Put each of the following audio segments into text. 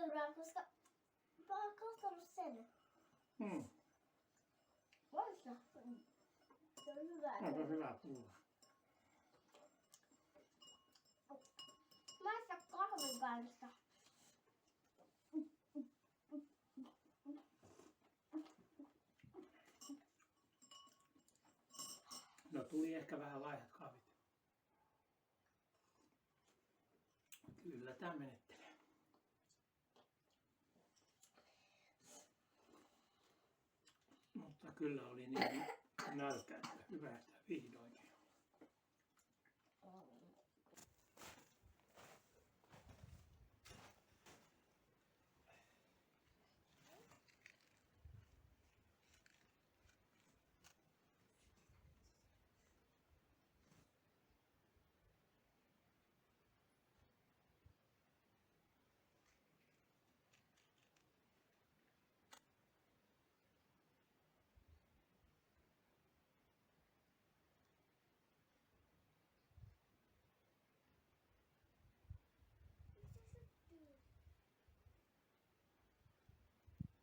euroa, koska mä oon kastanut sen. Voissa. Se on hyvä. Se on hyvä pulla. Maista kahvin kanssa. No tuli ehkä vähän laihat kahvit. Kyllä tää menettelee. Mutta kyllä oli niin nälkä, että hyvä, että vihdoinkin.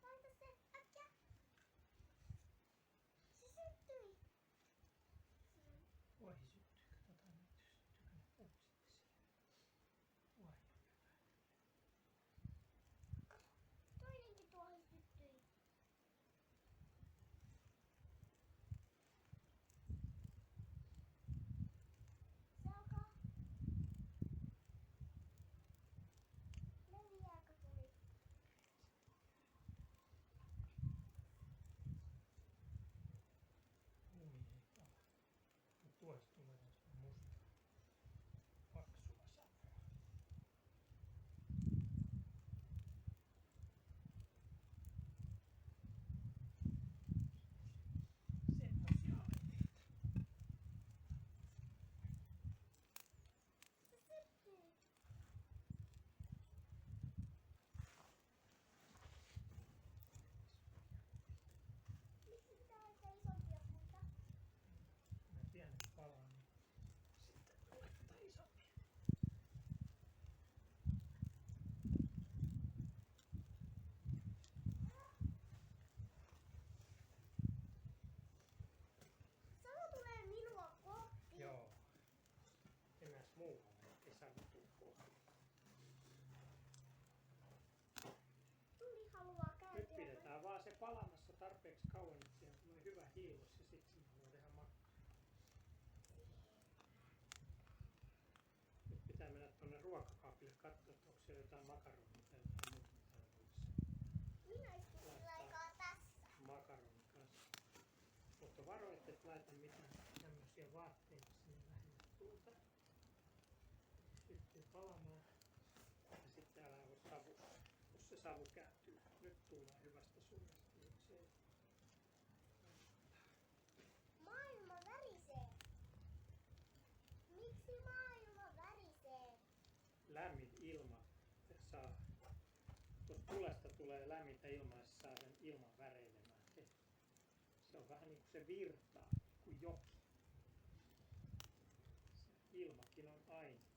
Laita se äkkiä. Se syttyi. Voi syttyykö nyt? Syttyykö ne puut sitten siellä? Vai hyvä. Toinenkin tuohi syttyi. Se alkaa. Leviääkö tuli? Ui ei pala. Mut tuosta tulee tästä mustaa. Paksua savua. Semmosia aineita. Se syttyi. Miksi pitää laittaa isompia puita? Mä pienet palaa, niin sitten laittaa isommin. Sama tulee minua kohti. Joo. Enäs muuhun kesän kohti. Tuli haluaa Nyt käydä. pidetään vaan se palamassa tarpeeksi kauan, että siihen tulee hyvä hiilus ja sitten sinne voi tehdä makkaraa. Nyt pitää mennä tuonne ruokakaapille katsoa, että onko siellä jotain makaronia tai jotain muuta, mitä voisi Minä istun aikaa tässä. makaronin kanssa. Mutta varo, et laita mitään tämmöisiä vaatteita sinne lähelle tuulta. Syttyy palamaan ja sitten älä ole savussa, jos se savu kääntyy. Nyt tullaan hyvästä suunnasta, niin se ei. Maailma värisee. Miksi maailma värisee? Lämmin ilma saa, kun tulesta tulee lämmintä ilmaa, se saa sen ilman väreilemään. Se on vähän niin kuin se virtaa, kuin joki. Se ilmakin on aina.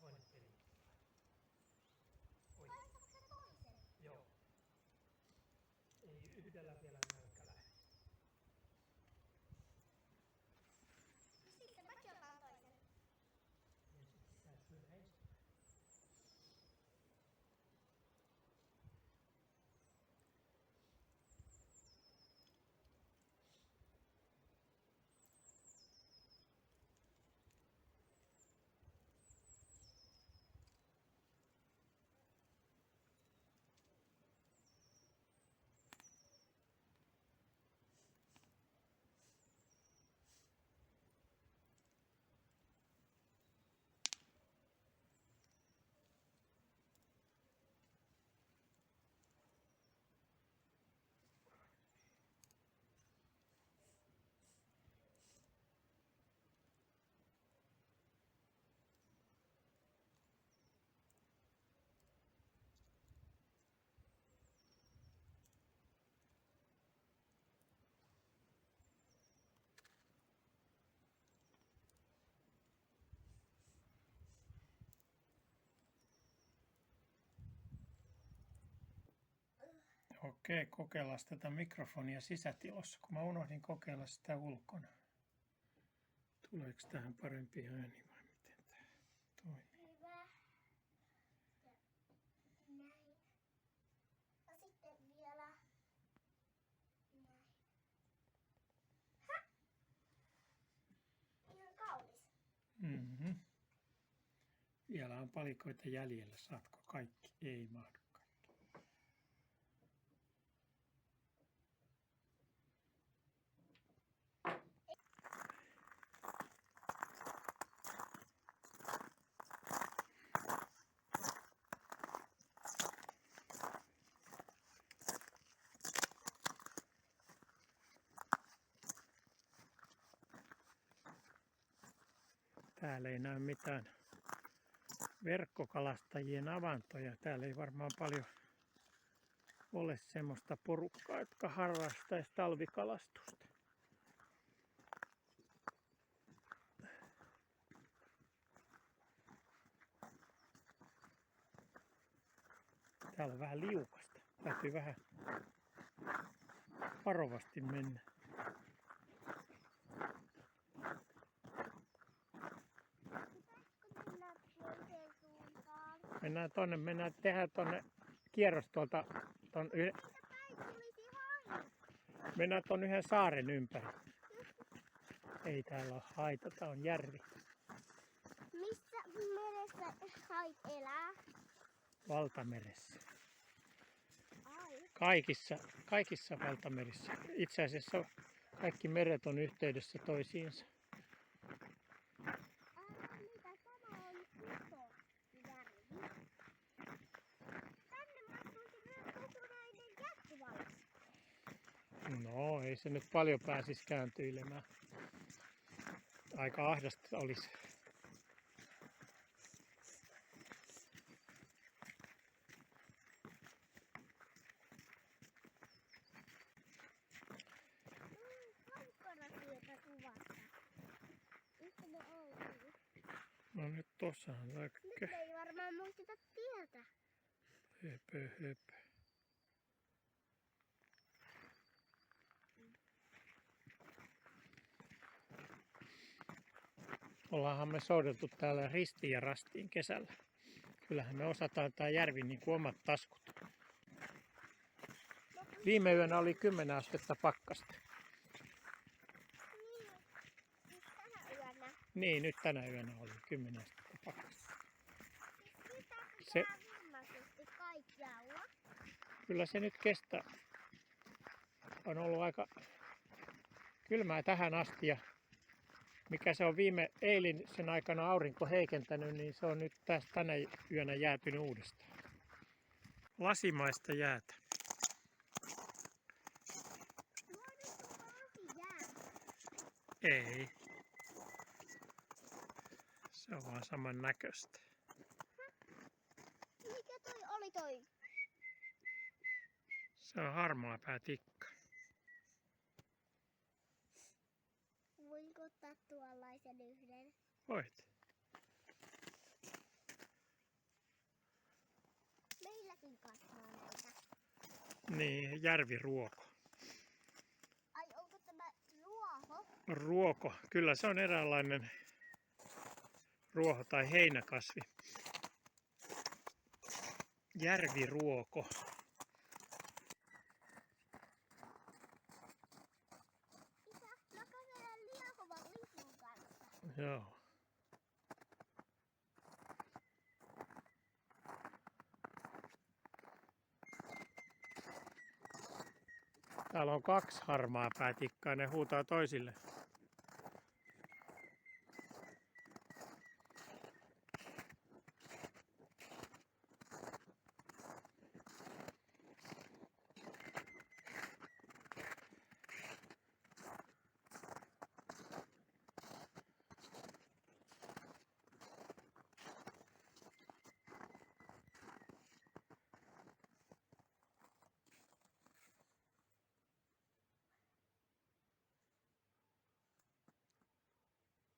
Toinen peli. Oi. Laitatko sä toisen? Joo. Ei yhdellä vielä nälkä lähde. Sitten mäkin otan toisen. Ja sitten pitää syödä ensin. Okei, kokeillaan tätä mikrofonia sisätilossa, kun mä unohdin kokeilla sitä ulkona. Tuleeko tähän parempi ääni vai miten tämä toimii? Hyvä. Ja näin. Ja sitten vielä näin. Ha! Ihan kaunis. Mm-hmm. Vielä on palikoita jäljellä. Saatko kaikki? Ei mahdu kaikki. Täällä ei näy mitään verkkokalastajien avantoja. Täällä ei varmaan paljon ole semmoista porukkaa, jotka harrastaisi talvikalastusta. Täällä on vähän liukasta. Täytyy vähän varovasti mennä. Tehdään tonne kierros tuolta mennään ton yhden saaren ympäri. Ei täällä ole haita, tää on järvi. Missä meressä hait elää? Valtameressä. Ai. Kaikissa valtamerissä. Itse asiassa kaikki meret on yhteydessä toisiinsa. Mitä tämä on iso järvi? Tänne mahtuisi myös kokonainen jättivallas. No, ei se nyt paljon pääsisi kääntyilemään. Aika ahdasta olisi. Kaukana kuvasta. Mistä me oltiin? No nyt tossahan on aika Nyt ei varmaan muisteta tietä. höpö. Ollaanhan me soudeltu täällä ristiin ja rastiin kesällä. Kyllähän me osataan tää järvi niin kuin omat taskut. Viime yönä oli 10 astetta pakkasta. Niin, tänä yönä. Niin, nyt tänä yönä oli 10 astetta pakkasta. Sitä pitää viimeisesti kaikkialla. Kyllä se nyt kestää. On ollut aika kylmää tähän asti ja mikä se on eilisen aikana aurinko heikentänyt, niin se on nyt tästä tänä yönä jäätynyt uudestaan. Lasimaista jäätä. Muodostuuko lasi jäätä? Ei. Se on vaan saman näköistä. Mikä toi oli toi? Se on harmaapäätikka. Voinko ottaa tuollaisen yhden? Voit. Meilläkin kasvaa näitä. Niin, järviruoko. Ai onko tämä ruoho? Ruoko. Kyllä se on eräänlainen ruoho tai heinäkasvi. Järviruoko. Isä, mä kävelen liehovan lisun kanssa. Joo. Täällä on 2 harmaapäätikkaa, ne huutaa toisille.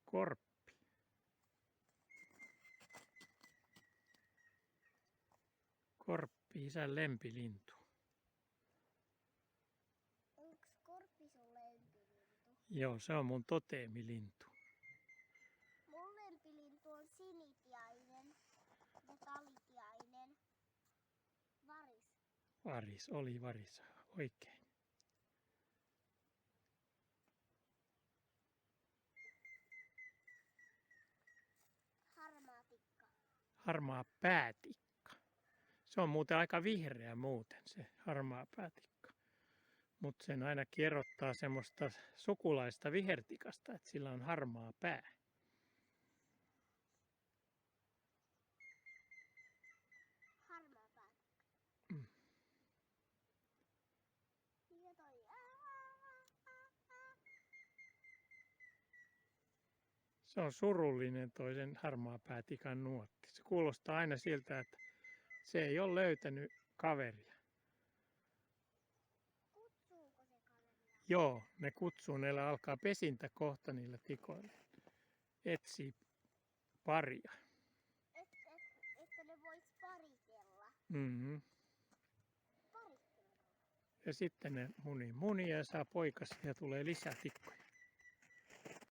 Korppi. Korppi, isän lempilintu. sun lempilintu? Joo, se on mun toteemilintu. Mun lempilintu on sinitiainen ja talitiainen. Varis. Varis, oli varis, oikein. Harmaatikka. Harmaa päätikka. Se on muuten aika vihreä muuten, se harmaa päätikka. Mutta sen ainakin erottaa semmoista sukulaista vihertikasta, että sillä on harmaa pää. Harmaa päätikka. Mm. Ja toi. Se on surullinen toisen harmaa päätikan nuotti. Se kuulostaa aina siltä, että se ei ole löytänyt kaveria. Kutsuuko se kaveria? Joo, ne kutsuu, neillä alkaa pesintä kohta niillä tikoilla. Etsii paria. Että ne vois paritella. Mm-hmm. Paritella. Ja sitten ne munii munia ja saa poikasia ja tulee lisää tikkoja.